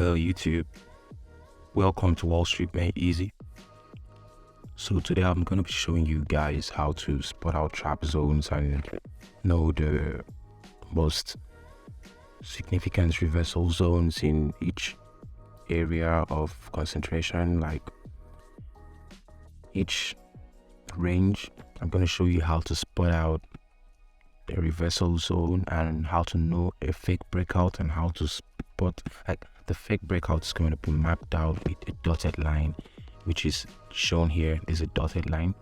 Hello YouTube, welcome to Wall Street Made Easy. So today I'm going to be showing you guys how to spot out trap zones and know the most significant reversal zones in each area of concentration, like each range. I'm going to show you how to spot out the reversal zone and how to know a fake breakout and how to spot, like, the fake breakout is going to be mapped out with a dotted line, which is shown here. There's a dotted line.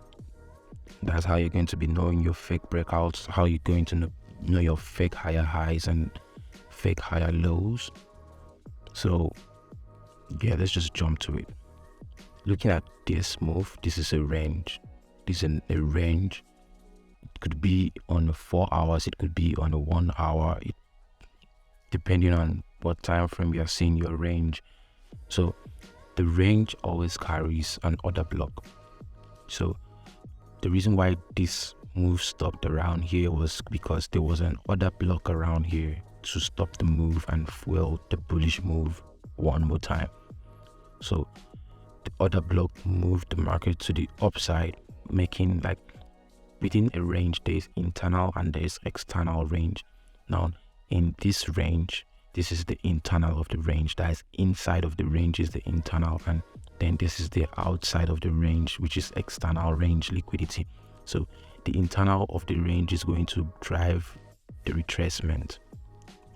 That's how you're going to be knowing your fake breakouts, how you're going to know your fake higher highs and fake higher lows. So yeah, let's just jump to it. Looking at this move, this is a range. This is a range. It could be on 4 hours, it could be on a 1 hour, depending on what time frame you are seeing your range. So the range always carries an order block. So the reason why this move stopped around here was because there was an order block around here to stop the move and fuel the bullish move one more time. So the order block moved the market to the upside, making, like, within a range there's internal and there's external range. Now in this range, this is the internal of the range. That is, inside of the range is the internal, and then this is the outside of the range, which is external range liquidity. So the internal of the range is going to drive the retracement.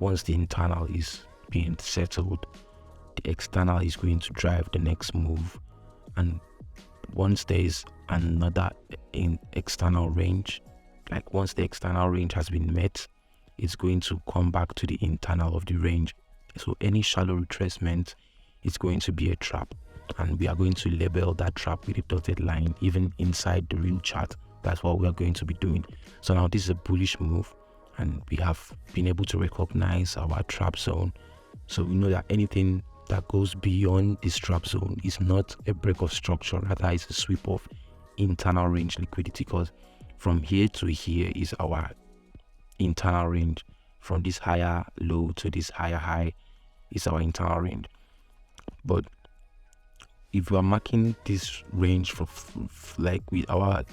Once the internal is being settled, the external is going to drive the next move. And once there is another external range, like once the external range has been met, it's going to come back to the internal of the range. So any shallow retracement is going to be a trap, and we are going to label that trap with a dotted line even inside the real chart. That's what we are going to be doing. So now this is a bullish move, and we have been able to recognize our trap zone. So we know that anything that goes beyond this trap zone is not a break of structure, rather is a sweep of internal range liquidity, because from here to here is our internal range. From this higher low to this higher high is our internal range. But if we are marking this range for like with our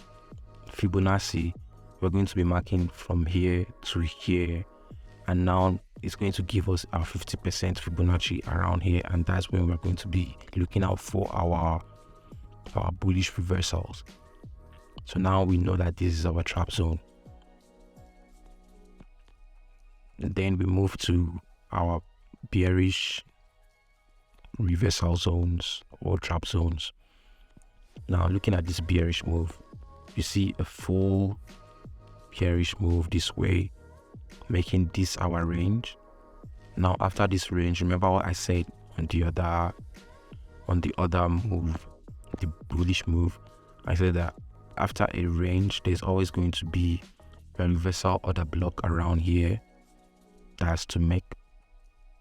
Fibonacci, we're going to be marking from here to here, and now it's going to give us our 50% Fibonacci around here, and that's when we're going to be looking out for our bullish reversals. So now we know that this is our trap zone. And then we move to our bearish reversal zones or trap zones. Now looking at this bearish move, you see a full bearish move this way, making this our range. Now after this range, remember what I said on the other move, the bullish move, I said that after a range there's always going to be a reversal order block around here. That's to make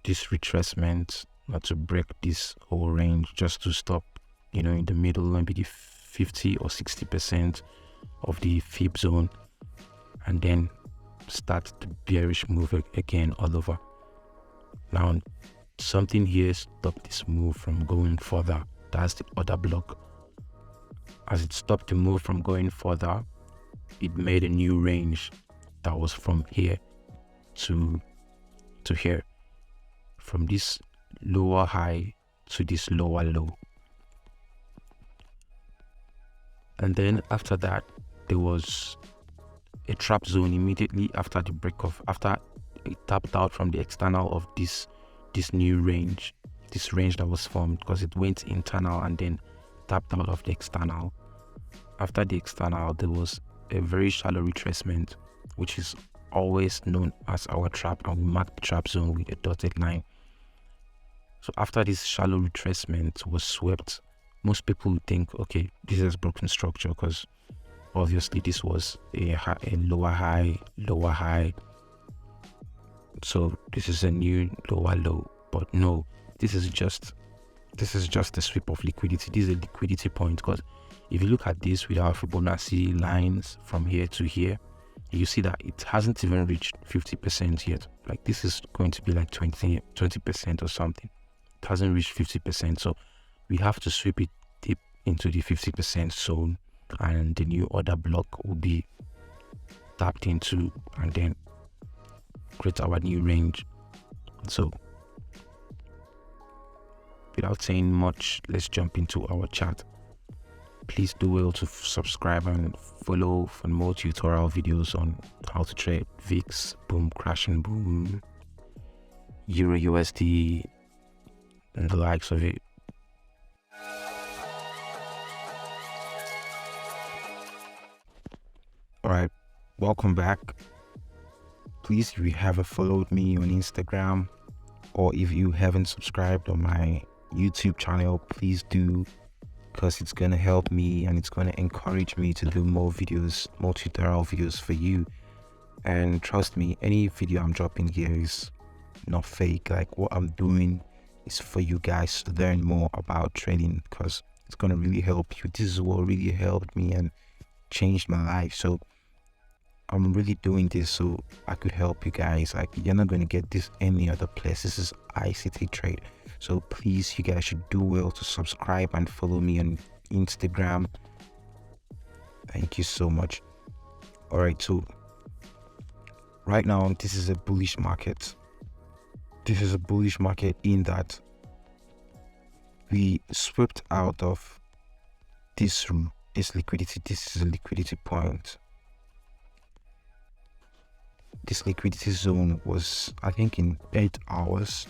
this retracement, not to break this whole range, just to stop, in the middle, maybe the 50 or 60% of the fib zone, and then start the bearish move again all over. Now something here stopped this move from going further. That's the order block. As it stopped the move from going further, it made a new range that was from here to here, from this lower high to this lower low. And then after that, there was a trap zone immediately after the break off, after it tapped out from the external of this new range, this range that was formed, because it went internal and then tapped out of the external. After the external, there was a very shallow retracement, which is always known as our trap, and we mark the trap zone with a dotted line. So after this shallow retracement was swept, most people would think, okay, this is broken structure, because obviously this was a lower high, so this is a new lower low. But no, this is just a sweep of liquidity. This is a liquidity point, because if you look at this with our Fibonacci lines from here to here, you see that it hasn't even reached 50% yet. Like, this is going to be like 20% or something. hasn't reached 50%, so we have to sweep it deep into the 50% zone, and the new order block will be tapped into and then create our new range. So without saying much, let's jump into our chart. Please do well to subscribe and follow for more tutorial videos on how to trade VIX, boom, crash and boom, Euro USD, and the likes of it. Alright, welcome back. Please, if you haven't followed me on Instagram, or if you haven't subscribed on my YouTube channel, please do, because it's going to help me and it's going to encourage me to do more videos, more tutorial videos for you. And trust me, any video I'm dropping here is not fake. Like, what I'm doing is for you guys to learn more about trading, because it's going to really help you. This is what really helped me and changed my life. So I'm really doing this so I could help you guys. Like, you're not going to get this any other place. This is ICT Trade. So please, you guys should do well to subscribe and follow me on Instagram. Thank you so much. All right, so right now this is a bullish market. This is a bullish market in that we swept out of this liquidity. This is a liquidity point. This liquidity zone was, I think, in 8 hours.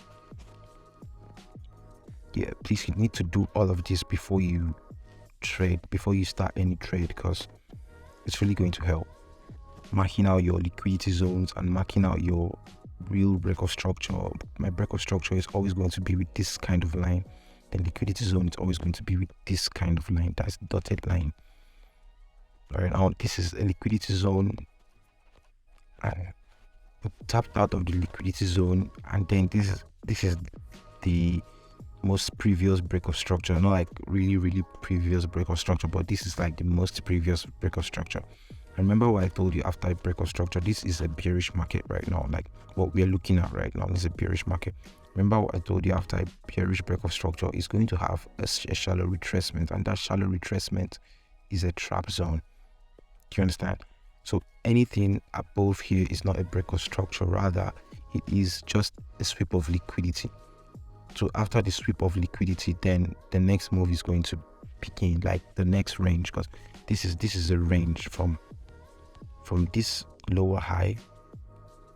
Yeah, please, you need to do all of this before you trade, before you start any trade, because it's really going to help. Marking out your liquidity zones and marking out your real breakout structure. My breakout structure is always going to be with this kind of line. The liquidity zone is always going to be with this kind of line. That's dotted line. All right, now this is a liquidity zone. We tapped out of the liquidity zone, and then this is the most previous breakout structure. Not like really previous breakout structure, but this is like the most previous breakout structure. Remember what I told you after a breakout structure, this is a bearish market right now. Like, what we are looking at right now is a bearish market. Remember what I told you, after a bearish breakout structure is going to have a shallow retracement, and that shallow retracement is a trap zone. Do you understand? So anything above here is not a breakout structure, rather it is just a sweep of liquidity. So after the sweep of liquidity, then the next move is going to begin, like the next range, because this is a range from this lower high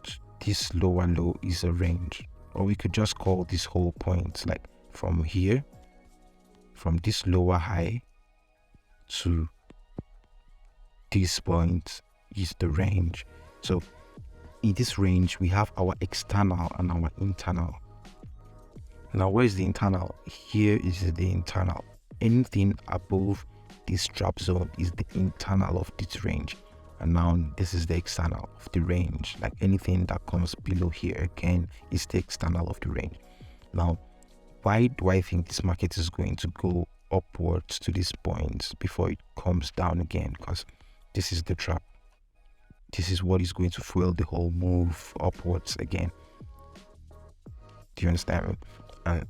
to this lower low is a range, or we could just call this whole point, like from here, from this lower high to this point is the range. So in this range we have our external and our internal. Now, where is the internal? Here is the internal. Anything above this trap zone is the internal of this range, and now this is the external of the range. Like, anything that comes below here again is the external of the range. Now, why do I think this market is going to go upwards to this point before it comes down again? Because this is the trap. This is what is going to fuel the whole move upwards again. Do you understand? And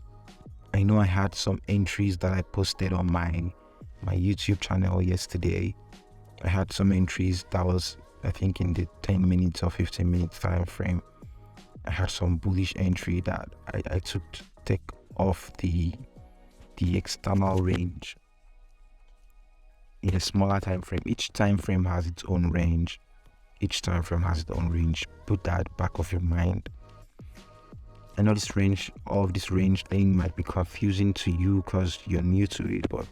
I know I had some entries that I posted on my YouTube channel yesterday. I had some entries that was, I think, in the 10 minutes or 15 minutes time frame. I had some bullish entry that I took to take off the external range in a smaller time frame. Each time frame has its own range. Put that back of your mind. I know this range thing might be confusing to you because you're new to it, but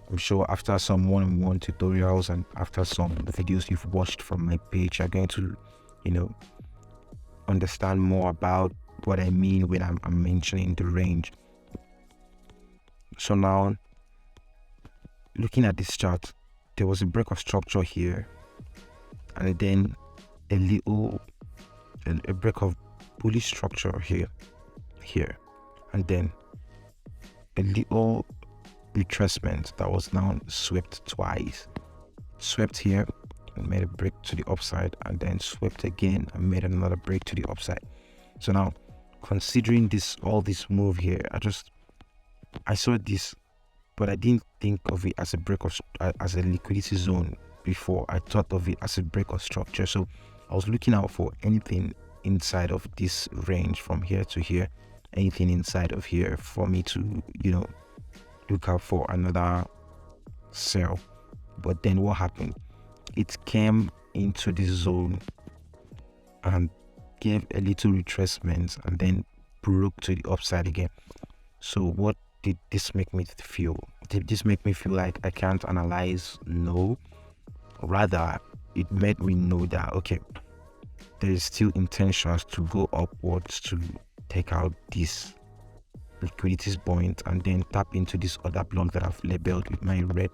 I'm sure after some one-on-one tutorials and after some of the videos you've watched from my page, you're going to, understand more about what I mean when I'm mentioning the range. So now, looking at this chart, there was a break of structure here, and then a break of bullish structure here, and then a little retracement that was now swept twice. Swept here and made a break to the upside, and then swept again and made another break to the upside. So now considering all this move here, I saw this, but I didn't think of it as a break of as a liquidity zone before. I thought of it as a break of structure. So I was looking out for anything inside of this range from here to here, anything inside of here for me to, look out for another sell. But then what happened? It came into this zone and gave a little retracement and then broke to the upside again. So what did this make me feel? Did this make me feel like I can't analyze? No. Rather, it made me know that, okay, there is still intentions to go upwards to take out this liquidity point and then tap into this other block that I've labeled with my red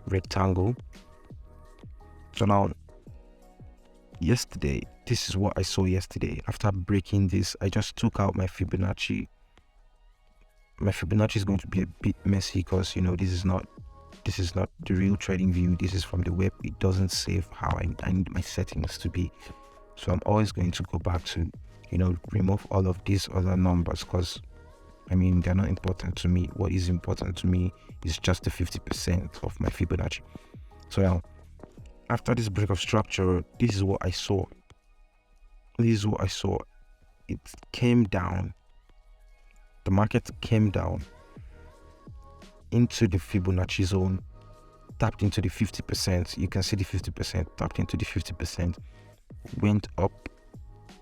rectangle. So now, yesterday, this is what I saw yesterday. After breaking this, I just took out my Fibonacci. My Fibonacci is going to be a bit messy because this is not the real trading view. This is from the web. It doesn't save how I need my settings to be. So I'm always going to go back to remove all of these other numbers because they're not important to me. What is important to me is just the 50% of my Fibonacci. So now, after this break of structure, this is what I saw. It came down. The market came down into the Fibonacci zone, tapped into the 50%. You can see the 50%, tapped into the 50%, went up.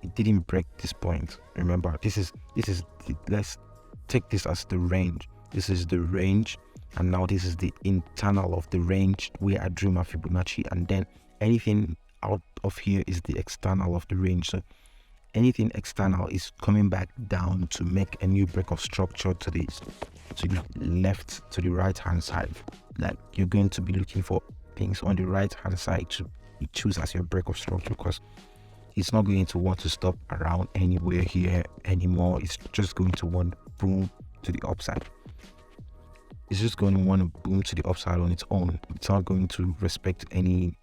It didn't break this point. Remember, let's take this as the range. This is the range, and now this is the internal of the range where I drew my Fibonacci, and then anything out of here is the external of the range. So anything external is coming back down to make a new break of structure to the left, to the right hand side. Like, you're going to be looking for things on the right hand side to choose as your break of structure, because it's not going to want to stop around anywhere here anymore. It's just going to want boom to the upside. It's just going to want to boom to the upside on its own. It's not going to respect any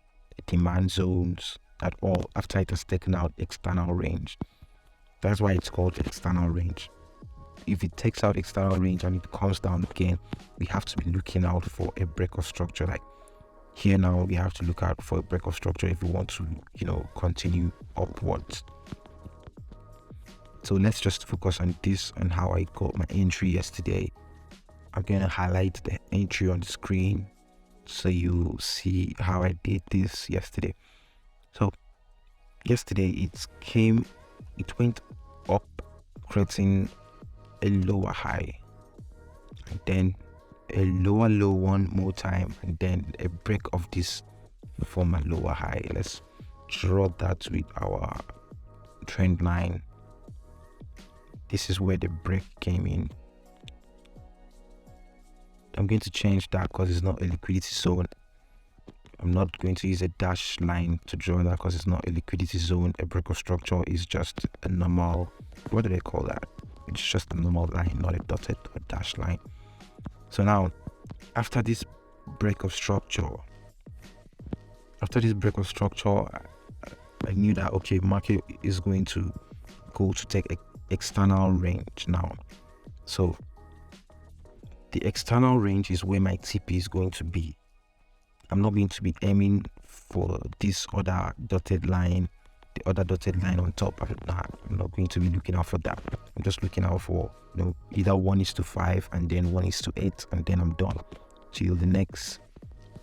demand zones at all after it has taken out external range. That's why it's called external range. If it takes out external range and it comes down again, we have to be looking out for a break of structure. Like here now, we have to look out for a break of structure if we want to continue upwards. So let's just focus on this and how I got my entry yesterday. I'm going to highlight the entry on the screen so you see how I did this yesterday. So yesterday it went up, creating a lower high, and then a lower low one more time, and then a break of this from a lower high. Let's draw that with our trend line. This is where the break came in. I'm going to change that because it's not a liquidity zone. I'm not going to use a dash line to draw that because it's not a liquidity zone. A break of structure is just a normal, what do they call that? It's just a normal line, not a dotted or dash line. So now, after this break of structure, I knew that, okay, market is going to go to take external range now. So the external range is where my TP is going to be. I'm not going to be aiming for this other dotted line, the other dotted line on top. I'm not going to be looking out for that. I'm just looking out for either 1:5 and then 1:8, and then I'm done till the next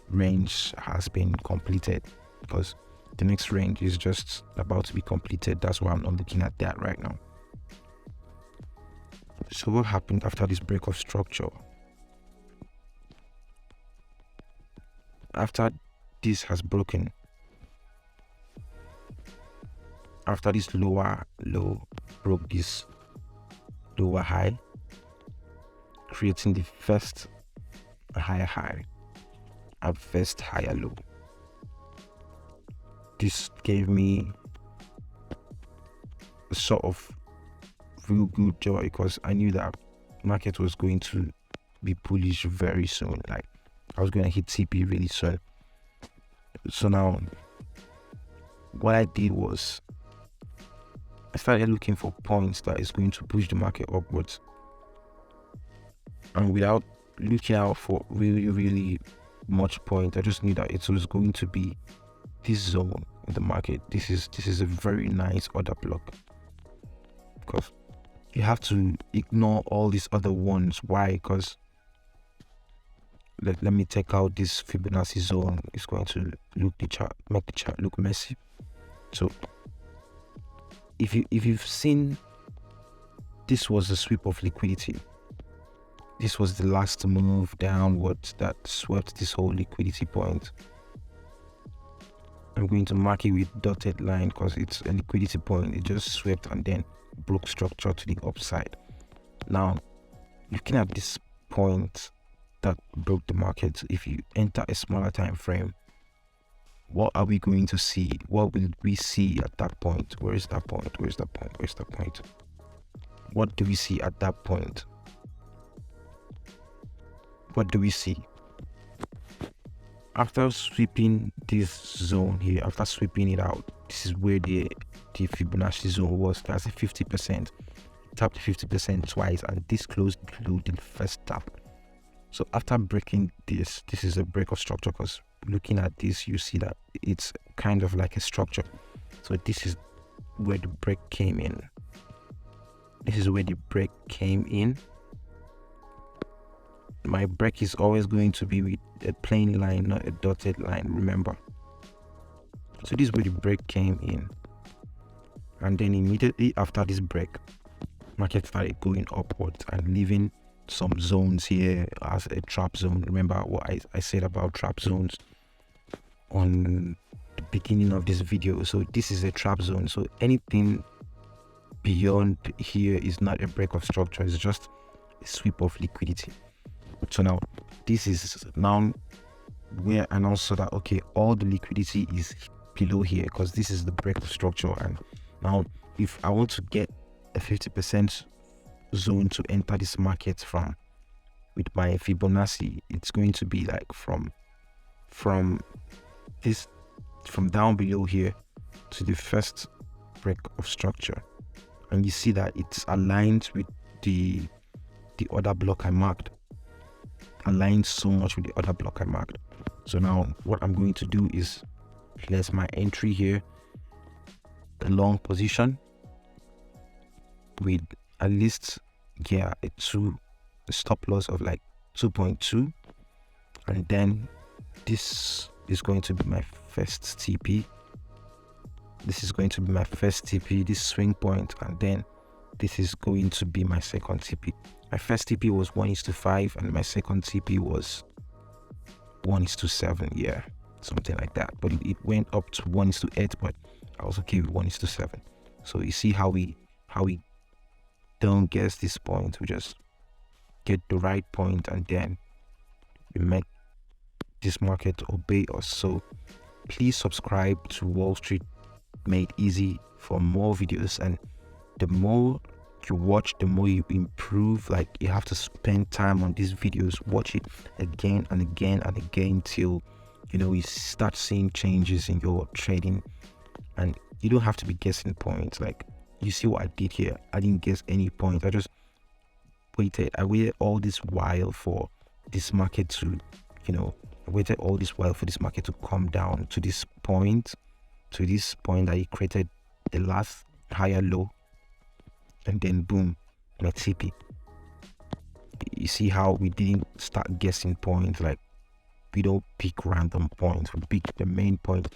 range has been completed, because the next range is just about to be completed. That's why I'm not looking at that right now. So what happened after this break of structure? After this has broken, after this lower low broke this lower high, creating the first higher high and first higher low. This gave me a sort of real good joy, because I knew that market was going to be bullish very soon. Like, I was going to hit TP really soon. So now what I did was I started looking for points that is going to push the market upwards, and without looking out for really much point, I just knew that it was going to be this zone in the market. This is a very nice order block, because you have to ignore all these other ones. Why? Because let me take out this Fibonacci zone. It's going to make the chart look messy. So if you've seen, this was a sweep of liquidity. This was the last move downwards that swept this whole liquidity point. I'm going to mark it with dotted line because it's a liquidity point. It just swept and then broke structure to the upside. Now, looking at this point that broke the market, if you enter a smaller time frame, what are we going to see? What will we see at that point? Where is that point? Where's that point? Where's that point? What do we see at that point? What do we see? After sweeping this zone here, after sweeping it out, this is where the Fibonacci zone was. That's a 50%. Tapped 50% twice, and this closed below the first tap. So after breaking this is a break of structure, because looking at this, you see that it's kind of like a structure. So this is where the break came in. This is where the break came in. My break is always going to be with a plain line, not a dotted line, remember. So this is where the break came in, and then immediately after this break, market started going upwards and leaving some zones here as a trap zone. Remember what I said about trap zones on the beginning of this video. So this is a trap zone. So anything beyond here is not a break of structure, it's just a sweep of liquidity. So now this is now where I now saw that okay, all the liquidity is below here because this is the break of structure. And now if I want to get a 50% zone to enter this market from with my Fibonacci, it's going to be like from down below here to the first break of structure. And you see that it's aligned with the other block I marked. Aligned so much with the other block I marked. So now what I'm going to do is place my entry here, the long position, with at least a stop loss of like 2.2, and then this is going to be my first TP. This is going to be my first TP, this swing point, and then this is going to be my second TP. My first TP was 1:5 and my second TP was 1:7, yeah, something like that. But it went up to 1:8, but I was okay with 1:7. So you see how we don't guess this point, we just get the right point and then we make this market obey us. So please subscribe to Wall Street Made Easy for more videos, and the more you watch, the more you improve. Like, you have to spend time on these videos, watch it again and again and again till you start seeing changes in your trading. And you don't have to be guessing points. Like, you see what I did here, I didn't guess any points. I just waited. I waited all this while for this market to come down to this point that he created the last higher low, and then boom, my TP. You see how we didn't start guessing points. Like, we don't pick random points, we pick the main point.